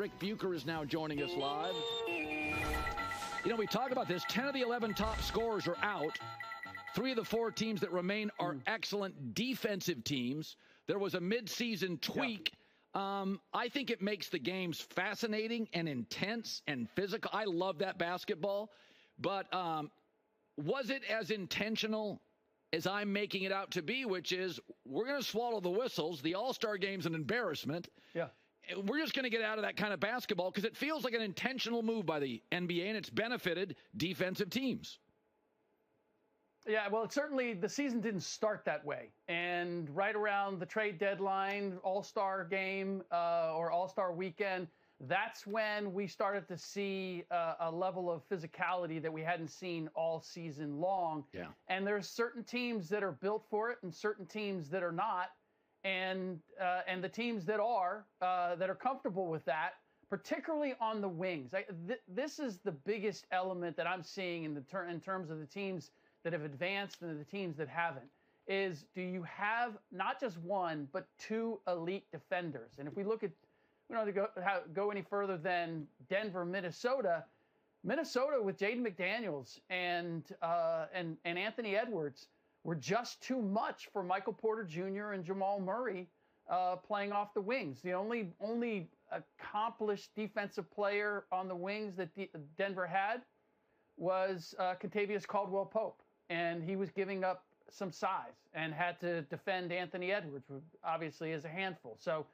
Rick Bucher is now joining us live. You know, we talk about this. 10 of the 11 top scorers are out. 3 of the 4 teams that remain are excellent defensive teams. There was a midseason tweak. I think it makes the games fascinating and intense and physical. I love that basketball. But was it as intentional as I'm making it out to be, which is we're going to swallow the whistles. The All-Star game's an embarrassment. Yeah. We're just going to get out of that kind of basketball because it feels like an intentional move by the NBA, and it's benefited defensive teams. Yeah, well, certainly the season didn't start that way. And right around the trade deadline, All-Star game or All-Star weekend, that's when we started to see a level of physicality that we hadn't seen all season long. Yeah. And there's certain teams that are built for it and certain teams that are not. And the teams that are comfortable with that, particularly on the wings. This is the biggest element that I'm seeing in terms of the teams that have advanced and the teams that haven't, is do you have not just one, but 2 elite defenders? And if we look at, we don't have to go any further than Denver, Minnesota with Jaden McDaniels and Anthony Edwards were just too much for Michael Porter Jr. and Jamal Murray playing off the wings. The only accomplished defensive player on the wings that Denver had was Kentavious Caldwell-Pope, and he was giving up some size and had to defend Anthony Edwards, who obviously is a handful. So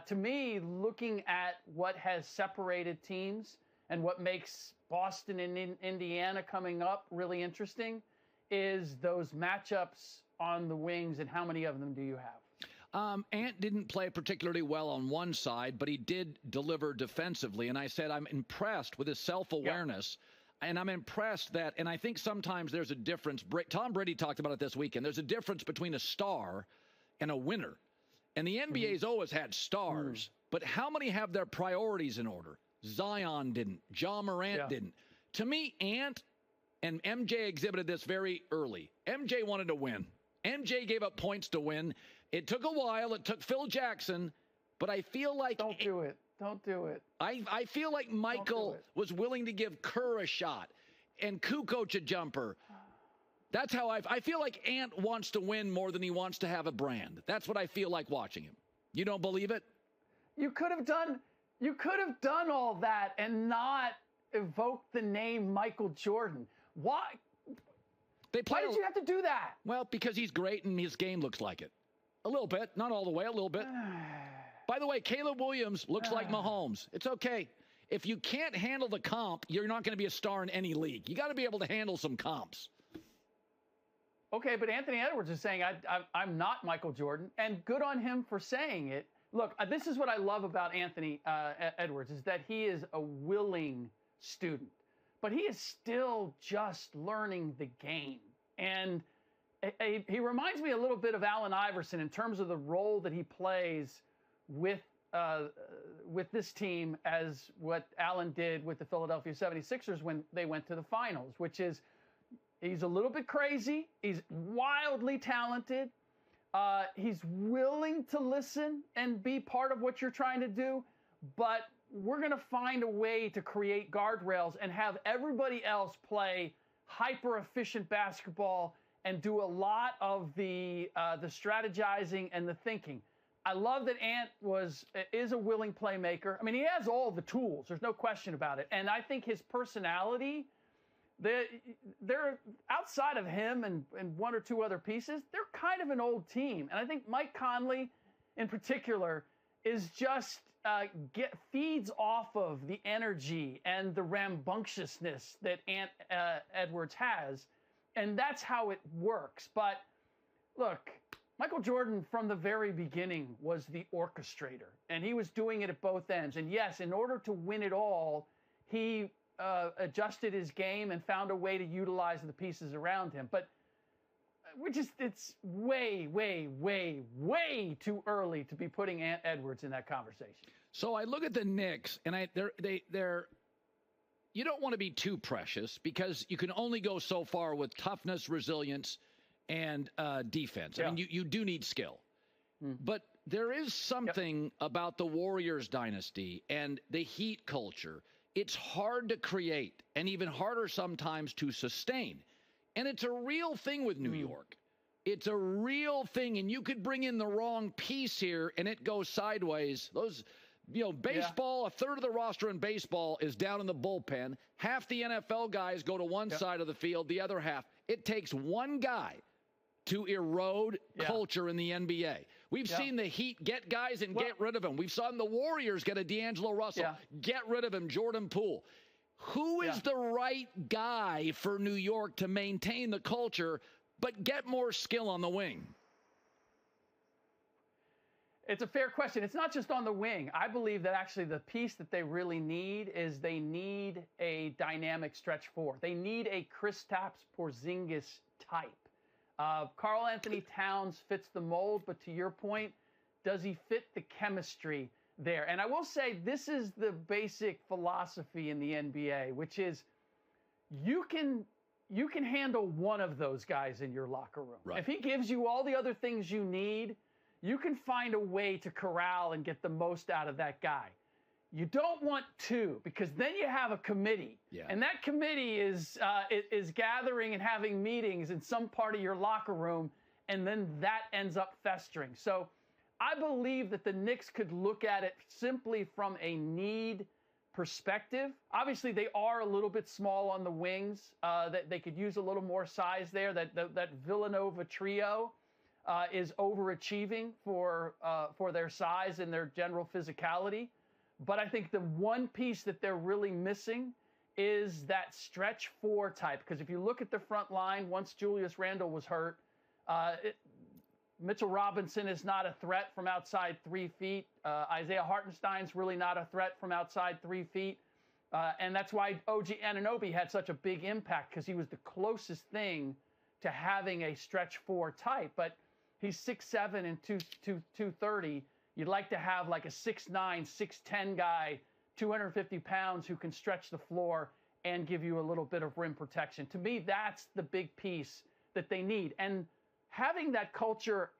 to me, looking at what has separated teams and what makes Boston and Indiana coming up really interesting is those matchups on the wings, and how many of them do you have? Ant didn't play particularly well on one side, but he did deliver defensively. And I said I'm impressed with his self-awareness. Yeah. And I'm impressed that, and I think sometimes there's a difference. Tom Brady talked about it this weekend. There's a difference between a star and a winner. And the NBA's always had stars, but how many have their priorities in order? Zion didn't. Ja Morant didn't. To me, Ant and MJ exhibited this very early. MJ wanted to win. MJ gave up points to win. It took a while. It took Phil Jackson, but I feel like... Don't do it. Don't do it. I feel like Michael was willing to give Kerr a shot and Kukoc a jumper. That's how I feel like Ant wants to win more than he wants to have a brand. That's what I feel like watching him. You don't believe it? You could have done all that and not evoke the name Michael Jordan. Why? Why did you have to do that? Well, because he's great and his game looks like it. A little bit. Not all the way, a little bit. By the way, Caleb Williams looks like Mahomes. It's okay. If you can't handle the comp, you're not going to be a star in any league. You got to be able to handle some comps. Okay, but Anthony Edwards is saying, I'm not Michael Jordan, and good on him for saying it. Look, this is what I love about Anthony Edwards, is that he is a willing student, but he is still just learning the game. And he reminds me a little bit of Allen Iverson in terms of the role that he plays with this team, as what Allen did with the Philadelphia 76ers when they went to the finals, which is he's a little bit crazy. He's wildly talented. He's willing to listen and be part of what you're trying to do, but we're going to find a way to create guardrails and have everybody else play hyper-efficient basketball and do a lot of the strategizing and the thinking. I love that Ant is a willing playmaker. I mean, he has all the tools. There's no question about it. And I think his personality, they're outside of him and 1 or 2 other pieces, they're kind of an old team. And I think Mike Conley, in particular, is just feeds off of the energy and the rambunctiousness that Ant Edwards has. And that's how it works. But look, Michael Jordan, from the very beginning, was the orchestrator, and he was doing it at both ends. And yes, in order to win it all, he adjusted his game and found a way to utilize the pieces around him. But it's way, way, way, way too early to be putting Ant Edwards in that conversation. So I look at the Knicks, and they're you don't want to be too precious because you can only go so far with toughness, resilience, and defense. Yeah. I mean, you do need skill. But There is something about the Warriors dynasty and the Heat culture. It's hard to create and even harder sometimes to sustain. And it's a real thing with New York. It's a real thing, and you could bring in the wrong piece here, and it goes sideways. Those, baseball, a third of the roster in baseball is down in the bullpen. Half the NFL guys go to one side of the field, the other half. It takes one guy to erode culture in the NBA. We've seen the Heat get guys and get rid of them. We've seen the Warriors get a D'Angelo Russell, get rid of him, Jordan Poole. Who is the right guy for New York to maintain the culture but get more skill on the wing? It's a fair question. It's not just on the wing. I believe that actually the piece that they really need is they need a dynamic stretch four. They need a Kristaps Porzingis type. Karl Anthony Towns fits the mold, but to your point, does he fit the chemistry there? And I will say this is the basic philosophy in the NBA, which is you can handle one of those guys in your locker room. Right. If he gives you all the other things you need, you can find a way to corral and get the most out of that guy. You don't want two, because then you have a committee, and that committee is gathering and having meetings in some part of your locker room, and then that ends up festering. So I believe that the Knicks could look at it simply from a need perspective. Obviously, they are a little bit small on the wings. That they could use a little more size there. That Villanova trio is overachieving for their size and their general physicality. But I think the one piece that they're really missing is that stretch four type. Because if you look at the front line, once Julius Randle was hurt, Mitchell Robinson is not a threat from outside 3 feet. Isaiah Hartenstein's really not a threat from outside 3 feet. And that's why OG Anunoby had such a big impact, because he was the closest thing to having a stretch four type. But he's 6'7" and 230. You'd like to have like a 6'9", 6'10" guy, 250 pounds, who can stretch the floor and give you a little bit of rim protection. To me, that's the big piece that they need. And having that culture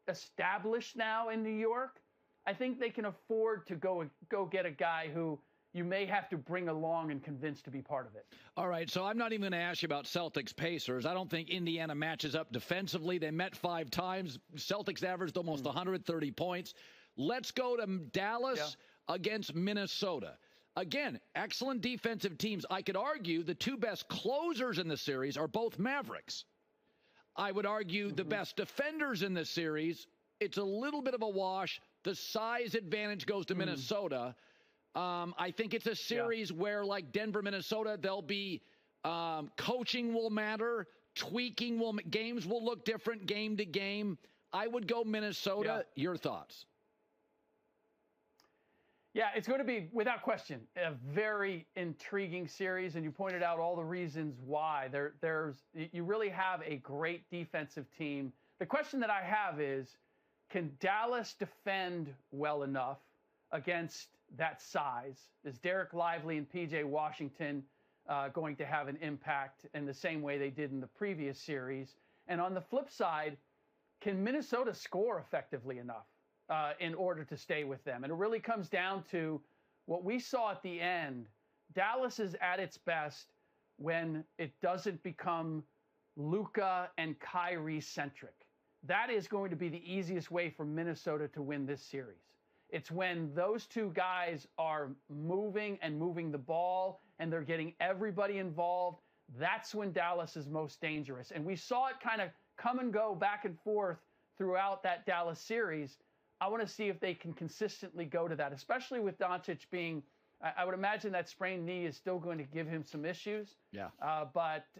established now in New York, I think they can afford to go get a guy who you may have to bring along and convince to be part of it. All right, so I'm not even going to ask you about Celtics-Pacers. I don't think Indiana matches up defensively. They met 5 times. Celtics averaged almost 130 points. Let's go to Dallas against Minnesota. Again, excellent defensive teams. I could argue the 2 best closers in the series are both Mavericks. I would argue the best defenders in the series, it's a little bit of a wash. The size advantage goes to Minnesota. I think it's a series where, like Denver, Minnesota, there'll be coaching will matter, tweaking games will look different game to game. I would go Minnesota. Your thoughts? Yeah, it's going to be, without question, a very intriguing series, and you pointed out all the reasons why. You really have a great defensive team. The question that I have is, can Dallas defend well enough against that size? Is Derek Lively and P.J. Washington going to have an impact in the same way they did in the previous series? And on the flip side, can Minnesota score effectively enough in order to stay with them? And it really comes down to what we saw at the end. Dallas is at its best when it doesn't become Luka and Kyrie centric. That is going to be the easiest way for Minnesota to win this series. It's when those two guys are moving the ball and they're getting everybody involved. That's when Dallas is most dangerous. And we saw it kind of come and go back and forth throughout that Dallas series. I want to see if they can consistently go to that, especially with Dončić being, I would imagine that sprained knee is still going to give him some issues. Yeah.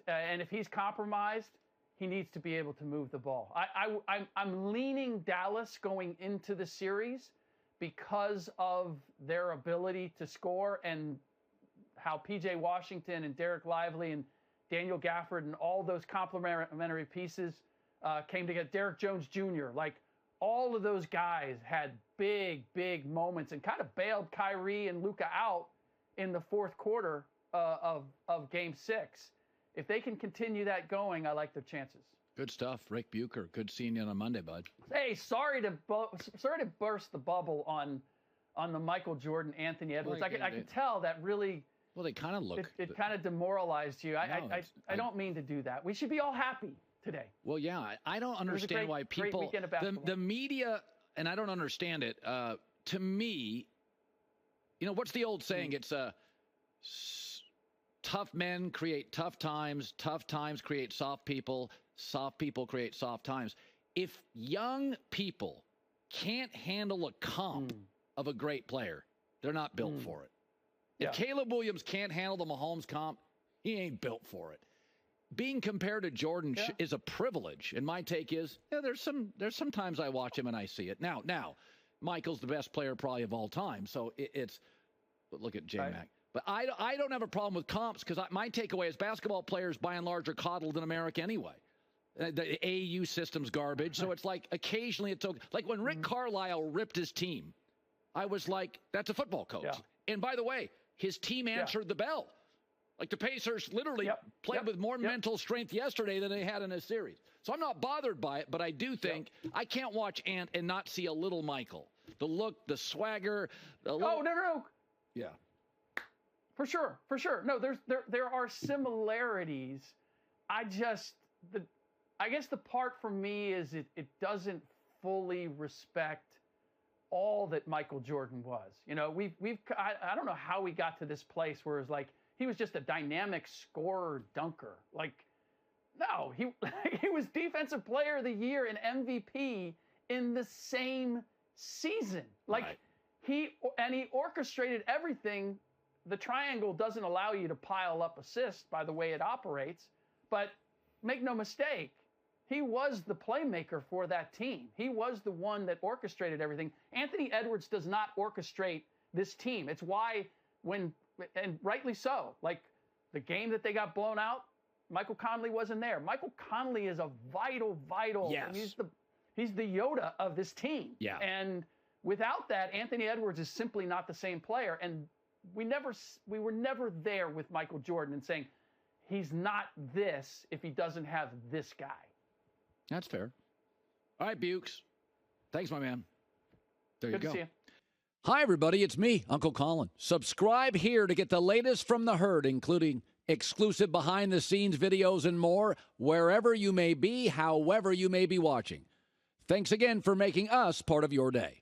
And if he's compromised, he needs to be able to move the ball. I'm leaning Dallas going into the series because of their ability to score and how P.J. Washington and Derek Lively and Daniel Gafford and all those complementary pieces came together. Derek Jones Jr., like all of those guys had big moments and kind of bailed Kyrie and Luka out in the fourth quarter of Game 6. If they can continue that going, I like their chances. Good stuff. Rick Bucher. Good seeing you on a Monday, bud. Hey, sorry to burst the bubble on the Michael Jordan, Anthony Edwards. Well, I could tell that really. Well, they kind of look. It kind of demoralized you. I don't mean to do that. We should be all happy today. Well, yeah, I don't understand why people, the media, and I don't understand it. To me, what's the old saying? It's tough men create tough times create soft people create soft times. If young people can't handle a comp of a great player, they're not built for it. If Caleb Williams can't handle the Mahomes comp, he ain't built for it. Being compared to Jordan is a privilege, and my take is, there's some times I watch him and I see it. Now, Michael's the best player probably of all time, so it's look at J-Mac. Right. But I don't have a problem with comps because my takeaway is basketball players by and large are coddled in America anyway. The AU system's garbage, so it's like occasionally it's okay. Like when Rick Carlisle ripped his team, I was like, that's a football coach. Yeah. And by the way, his team answered the bell. Like the Pacers literally played with more mental strength yesterday than they had in a series. So I'm not bothered by it, but I do think I can't watch Ant and not see a little Michael. The look, the swagger. No. Yeah. For sure. No, there are similarities. I guess the part for me is it doesn't fully respect all that Michael Jordan was. I don't know how we got to this place where it's like he was just a dynamic scorer dunker. Like, no, he was Defensive Player of the Year and MVP in the same season. Like he orchestrated everything. The triangle doesn't allow you to pile up assists by the way it operates, but make no mistake, he was the playmaker for that team. He was the one that orchestrated everything. Anthony Edwards does not orchestrate this team. It's why and rightly so, like the game that they got blown out, Michael Conley wasn't there. Michael Conley is a vital. Yes. He's the Yoda of this team. Yeah. And without that, Anthony Edwards is simply not the same player. And we were never there with Michael Jordan and saying he's not this if he doesn't have this guy. That's fair. All right, Bukes. Thanks, my man. There you go. Good to see you. Hi, everybody. It's me, Uncle Colin. Subscribe here to get the latest from the herd, including exclusive behind-the-scenes videos and more, wherever you may be, however you may be watching. Thanks again for making us part of your day.